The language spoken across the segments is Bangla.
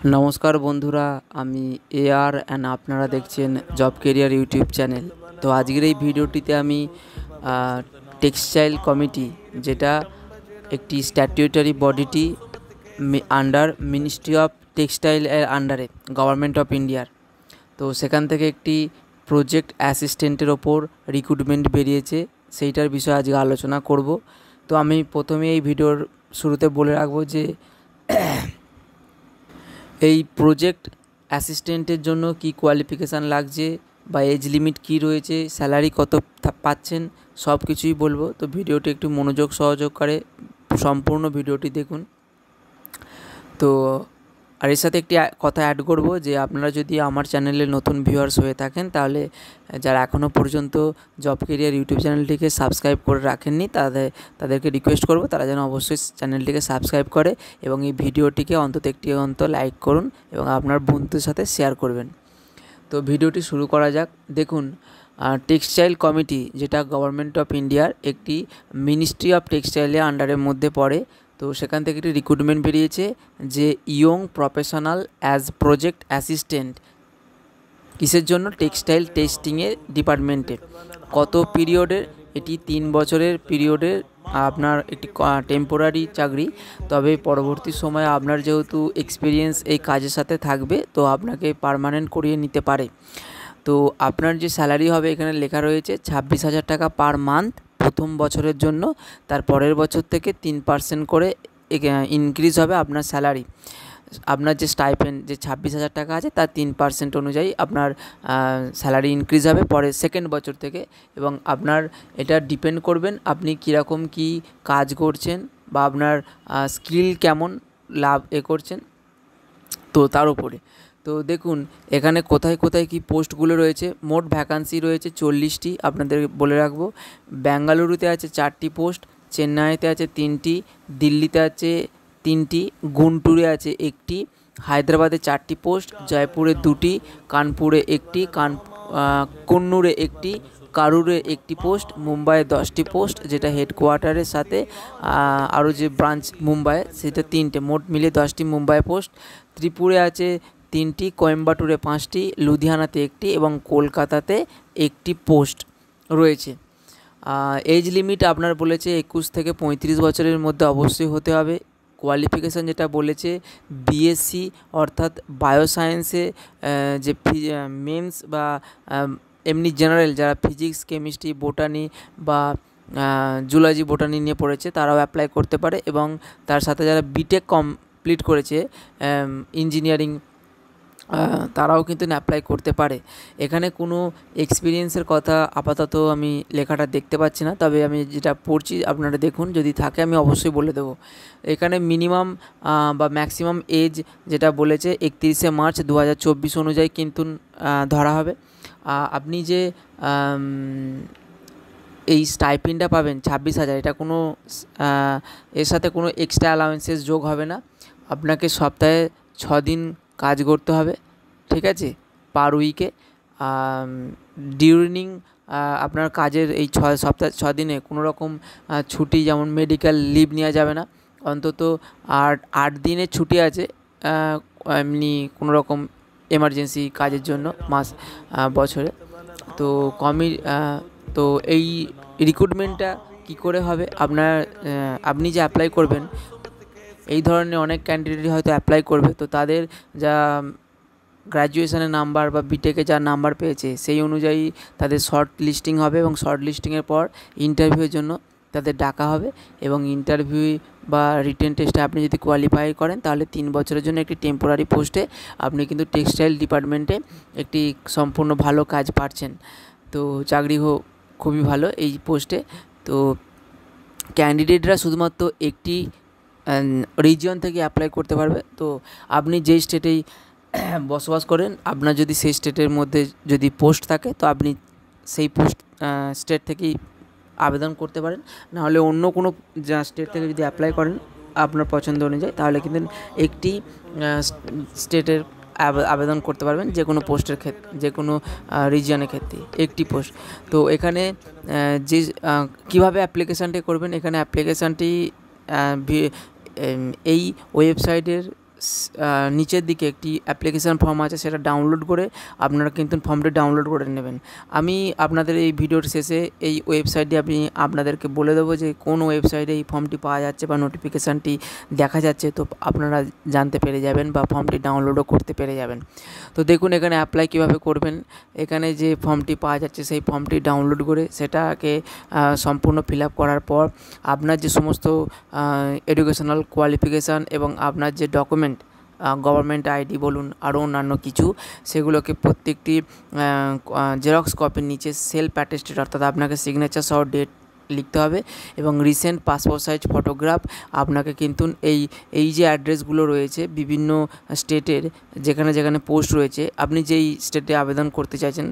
নমস্কার বন্ধুরা, আমি এআর অ্যান্ড আপনারা দেখছেন জব কেরিয়ার ইউটিউব চ্যানেল। তো আজকের এই ভিডিওটিতে আমি টেক্সটাইল কমিটি, যেটা একটি স্ট্যাটিউটারি বডিটি আন্ডার মিনিস্ট্রি অফ টেক্সটাইলের আন্ডারে গভর্নমেন্ট অফ ইন্ডিয়ার, তো সেখান থেকে একটি প্রজেক্ট অ্যাসিস্ট্যান্টের ওপর রিক্রুটমেন্ট বেরিয়েছে, সেইটার বিষয়ে আজকে আলোচনা করব। তো আমি প্রথমে এই ভিডিওর শুরুতে বলে রাখবো যে এই প্রজেক্ট অ্যাসিস্ট্যান্টের জন্য কি কোয়ালিফিকেশান লাগছে বা এজ লিমিট কি রয়েছে, স্যালারি কত পাচ্ছেন, সব কিছুই বলবো। তো ভিডিওটি একটু মনোযোগ সহযোগ সম্পূর্ণ ভিডিওটি দেখুন। তো আর এর সাথে একটি কথা অ্যাড করব যে আপনারা যদি আমার চ্যানেলে নতুন ভিউয়ার্স হয়ে থাকেন, তাহলে যারা এখনও পর্যন্ত জব কেরিয়ার ইউটিউব চ্যানেলটিকে সাবস্ক্রাইব করে রাখেননি, তাদেরকে রিকোয়েস্ট করব তারা যেন অবশ্যই চ্যানেলটিকে সাবস্ক্রাইব করে এবং এই ভিডিওটিকে অন্তত লাইক করুন এবং আপনার বন্ধুদের সাথে শেয়ার করবেন। তো ভিডিওটি শুরু করা যাক। দেখুন, টেক্সটাইল কমিটি, যেটা গভর্নমেন্ট অফ ইন্ডিয়ার একটি মিনিস্ট্রি অফ টেক্সটাইলের আন্ডারের মধ্যে পড়ে, তো সেখান থেকে একটি রিক্রুটমেন্ট বেরিয়েছে যে young professional as project assistant. কিসের জন্য? টেক্সটাইল টেস্টিংয়ের ডিপার্টমেন্টে। কত পিরিয়ডের? এটি 3 বছরের পিরিয়ডের আপনার একটি টেম্পোরারি চাকরি। তবে পরবর্তী সময়ে আপনার যেহেতু এক্সপিরিয়েন্স এই কাজের সাথে থাকবে, তো আপনাকে পার্মানেন্ট করিয়ে নিতে পারে। তো আপনার যে স্যালারি হবে, এখানে লেখা রয়েছে 26,000 টাকা পার মান্থ প্রথম বছরের জন্য। তার পরের বছর থেকে 3% করে ইনক্রিজ হবে আপনার স্যালারি। আপনার যে স্টাইপেন্ড যে 26,000 টাকা আছে, তার 3% অনুযায়ী আপনার স্যালারি ইনক্রিজ হবে পরের সেকেন্ড বছর থেকে। এবং আপনার এটা ডিপেন্ড করবেন আপনি কীরকম কী কাজ করছেন বা আপনার স্কিল কেমন করছেন, তো তার উপরে। তো দেখুন, এখানে কোথায় কোথায় কি পোস্টগুলো রয়েছে। মোট ভ্যাকান্সি রয়েছে 40টি, আপনাদের বলে রাখবো। বেঙ্গালুরুতে আছে 4টি পোস্ট, চেন্নাইতে আছে 3টি, দিল্লিতে আছে 3টি, গুন্টুরে আছে 1টি, হায়দ্রাবাদে 4টি পোস্ট, জয়পুরে 2টি, কানপুরে 1টি, কন্নুরে 1টি, কারুরে 1টি পোস্ট, মুম্বাইয়ে 10টি পোস্ট, যেটা হেডকোয়ার্টারের সাথে আরও যে ব্রাঞ্চ মুম্বাইয়ে, সেটা 3টে, মোট মিলে 10টি মুম্বাই পোস্ট। ত্রিপুরে আছে 3টি, কোয়েম্বাটুরে 5টি, লুধিয়ানাতে 1টি এবং কলকাতাতে 1টি পোস্ট রয়েছে। এজ লিমিট আপনার বলেছে 21 থেকে 35 বছরের মধ্যে অবশ্যই হতে হবে। কোয়ালিফিকেশান যেটা বলেছে, বিএসসি অর্থাৎ বায়োসায়েন্সে যে মেন্স বা এমনি জেনারেল যারা ফিজিক্স, কেমিস্ট্রি, বোটানি বা জুলজি বোটানি নিয়ে পড়েছে, তারাও অ্যাপ্লাই করতে পারে। এবং তার সাথে যারা বিটেক কমপ্লিট করেছে ইঞ্জিনিয়ারিং, তারাও কিন্তু অ্যাপ্লাই করতে পারে। এখানে কোনো এক্সপিরিয়েন্সের কথা আপাতত আমি লেখাটা দেখতে পাচ্ছি না, তবে আমি যেটা পড়ছি আপনারা দেখুন, যদি থাকে আমি অবশ্যই বলে দেবো। এখানে মিনিমাম বা ম্যাক্সিমাম এজ যেটা বলেছে 31শে মার্চ 2024 অনুযায়ী কিন্তু ধরা হবে। আপনি যে এই স্টাইপেন্ডটা পাবেন 26,000, এটা কোনো এর সাথে কোনো এক্সট্রা অ্যালাউন্সেস যোগ হবে না। আপনাকে সপ্তাহে 6 দিন কাজ করতে হবে, ঠিক আছে, পার উইকে। ডিউরিং আপনার কাজের এই সপ্তাহে 6 দিনে কোনো রকম ছুটি, যেমন মেডিকেল লিভ নেওয়া যাবে না। অন্তত 8 দিনের ছুটি আছে এমনি কোনো রকম এমার্জেন্সি কাজের জন্য বছরে। তো তো এই রিক্রুটমেন্টটা কী করে হবে? আপনি যে অ্যাপ্লাই করবেন, এই ধরনের অনেক ক্যান্ডিডেট হয়তো অ্যাপ্লাই করবে, তো তাদের যা গ্র্যাজুয়েশনের নাম্বার বা বিটেকে যা নাম্বার পেয়েছে, সেই অনুযায়ী তাদের শর্ট লিস্টিং হবে এবং শর্ট লিস্টিংয়ের পর ইন্টারভিউয়ের জন্য তাদের ডাকা হবে। এবং ইন্টারভিউ বা রিটেন টেস্টে আপনি যদি কোয়ালিফাই করেন, তাহলে 3 বছরের জন্য একটি টেম্পোরারি পোস্টে আপনি কিন্তু টেক্সটাইল ডিপার্টমেন্টে একটি সম্পূর্ণ ভালো কাজ পাচ্ছেন। তো চাকরি খুবই ভালো এই পোস্টে। তো ক্যান্ডিডেটরা শুধুমাত্র একটি রিজিয়ন থেকে অ্যাপ্লাই করতে পারবে। তো আপনি যেই স্টেটেই বসবাস করেন, আপনার যদি সেই স্টেটের মধ্যে যদি পোস্ট থাকে, তো আপনি সেই স্টেট থেকেই আবেদন করতে পারেন। নাহলে অন্য কোনো স্টেট থেকে যদি অ্যাপ্লাই করেন আপনার পছন্দ অনুযায়ী, তাহলে কিন্তু একটি স্টেটের আবেদন করতে পারবেন, যে কোনো পোস্টের ক্ষেত্রে, যে কোনো রিজিয়নের ক্ষেত্রে একটি পোস্ট। তো এখানে যে কীভাবে অ্যাপ্লিকেশানটি করবেন, এখানে অ্যাপ্লিকেশানটি এই ওয়েবসাইটের নিচের দিকে একটি অ্যাপ্লিকেশান ফর্ম আছে, সেটা ডাউনলোড করে আপনারা কিন্তু ফর্মটি ডাউনলোড করে নেবেন। আমি আপনাদের এই ভিডিওর শেষে এই ওয়েবসাইটটি আপনাদেরকে বলে দেবো যে কোন ওয়েবসাইটে এই ফর্মটি পাওয়া যাচ্ছে বা নোটিফিকেশানটি দেখা যাচ্ছে, তো আপনারা জানতে পেরে যাবেন বা ফর্মটি ডাউনলোডও করতে পেরে যাবেন। তো দেখুন এখানে অ্যাপ্লাই কীভাবে করবেন। এখানে যে ফর্মটি পাওয়া যাচ্ছে সেই ফর্মটি ডাউনলোড করে সেটাকে সম্পূর্ণ ফিল আপ করার পর আপনার যে সমস্ত এডুকেশনাল কোয়ালিফিকেশান এবং আপনার যে ডকুমেন্ট, গভর্নমেন্ট আইডি বলুন আরও অন্যান্য কিছু, সেগুলোকে প্রত্যেকটি জেরক্স কপির নিচে সেলফ অ্যাটেস্টেড অর্থাৎ আপনাকে সিগনেচার সহ ডেট লিখতে হবে এবং রিসেন্ট পাসপোর্ট সাইজ ফটোগ্রাফ আপনাকে কিন্তু এই যে অ্যাড্রেসগুলো রয়েছে বিভিন্ন স্টেটের যেখানে যেখানে পোস্ট রয়েছে, আপনি যেই স্টেটে আবেদন করতে চাইছেন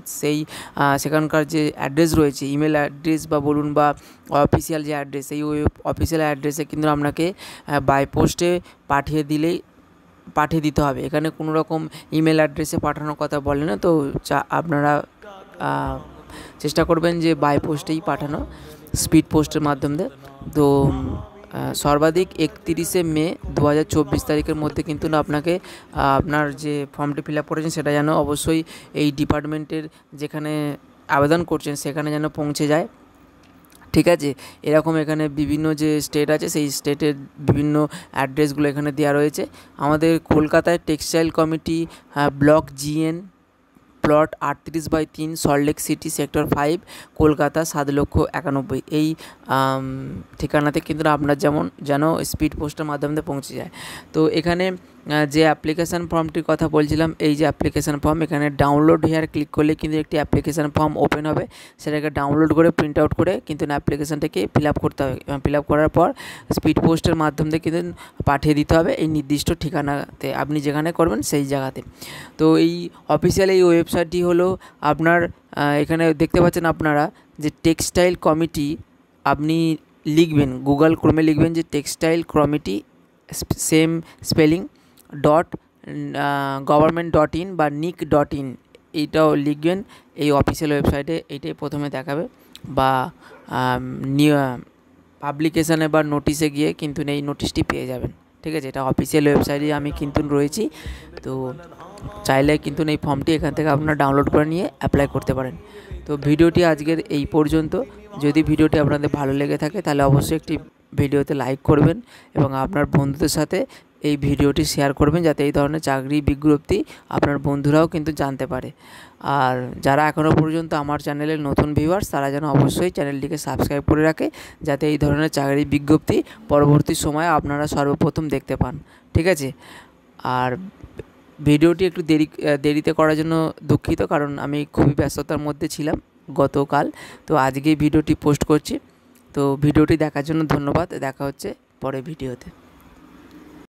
সেখানকার যে অ্যাড্রেস রয়েছে, ইমেল অ্যাড্রেস বা বলুন বা অফিসিয়াল যে অ্যাড্রেস, এই অফিসিয়াল অ্যাড্রেসে কিন্তু আপনাকে বাই পোস্টে পাঠিয়ে দিতে হবে। এখানে কোনো রকম ইমেল অ্যাড্রেসে পাঠানোর কথা বলে না, তো আপনারা চেষ্টা করবেন যে বাই পোস্টেই পাঠানো, স্পিড পোস্টের মাধ্যমে। তো সর্বাধিক 31শে মে 2024 তারিখের মধ্যে কিন্তু আপনাকে আপনার যে ফর্মটি ফিল আপ করেছেন সেটা যেন অবশ্যই এই ডিপার্টমেন্টের যেখানে আবেদন করছেন সেখানে যেন পৌঁছে যায়। ঠিক আছে, এরকম এখানে বিভিন্ন যে স্টেট আছে সেই স্টেটের বিভিন্ন অ্যাড্রেসগুলো এখানে দেওয়া রয়েছে। আমাদের কলকাতায় textile committee, block GN, plot 38/3, Salt Lake city, sector 5, Kolkata 7,91,000, এই ঠিকানাতে কিন্তু আপনার যেন স্পিড পোস্টের মাধ্যমে পৌঁছে যায়। তো এখানে যে অ্যাপ্লিকেশান ফর্মটির কথা বলছিলাম, এই যে অ্যাপ্লিকেশান ফর্ম, এখানে ডাউনলোড হেয়ার ক্লিক করলে কিন্তু একটি অ্যাপ্লিকেশান ফর্ম ওপেন হবে, সেটাকে ডাউনলোড করে প্রিন্ট আউট করে কিন্তু অ্যাপ্লিকেশানটাকে ফিল আপ করতে হবে। ফিল আপ করার পর স্পিড পোস্টের মাধ্যমে কিন্তু পাঠিয়ে দিতে হবে এই নির্দিষ্ট ঠিকানাতে, আপনি যেখানে করবেন সেই জায়গাতে। তো এই অফিসিয়াল এই ওয়েবসাইটটি হলো আপনার, এখানে দেখতে পাচ্ছেন আপনারা যে টেক্সটাইল কমিটি, আপনি লিখবেন গুগল ক্রোমে লিখবেন যে textile committee same spelling .government.in বা nic.in, এইটাও লিখবেন এই অফিসিয়াল ওয়েবসাইটে, এইটাই প্রথমে দেখাবে। বা পাবলিকেশানে বা নোটিশে গিয়ে কিন্তু এই নোটিশটি পেয়ে যাবেন। ঠিক আছে, এটা অফিসিয়াল ওয়েবসাইটে আমি কিন্তু রয়েছি। তো চাইলে কিন্তু এই ফর্মটি এখান থেকে আপনারা ডাউনলোড করে নিয়ে অ্যাপ্লাই করতে পারেন। তো ভিডিওটি আজকের এই পর্যন্ত। যদি ভিডিওটি আপনাদের ভালো লেগে থাকে তাহলে অবশ্যই একটি ভিডিওতে লাইক করবেন এবং আপনার বন্ধুদের সাথে এই ভিডিওটি শেয়ার করবেন, যাতে এই ধরনের চাকরি বিজ্ঞপ্তি আপনার বন্ধুরাও কিন্তু জানতে পারে। আর যারা এখনও পর্যন্ত আমার চ্যানেলের নতুন ভিউয়ার্স, তারা যেন অবশ্যই চ্যানেলটিকে সাবস্ক্রাইব করে রাখে, যাতে এই ধরনের চাকরি বিজ্ঞপ্তি পরবর্তী সময়ে আপনারা সর্বপ্রথম দেখতে পান। ঠিক আছে, আর ভিডিওটি একটু দেরিতে করার জন্য দুঃখিত, কারণ আমি খুবই ব্যস্ততার মধ্যে ছিলাম গতকাল, তো আজকেই ভিডিওটি পোস্ট করছি। তো ভিডিওটি দেখার জন্য ধন্যবাদ, দেখা হচ্ছে পরের ভিডিওতে।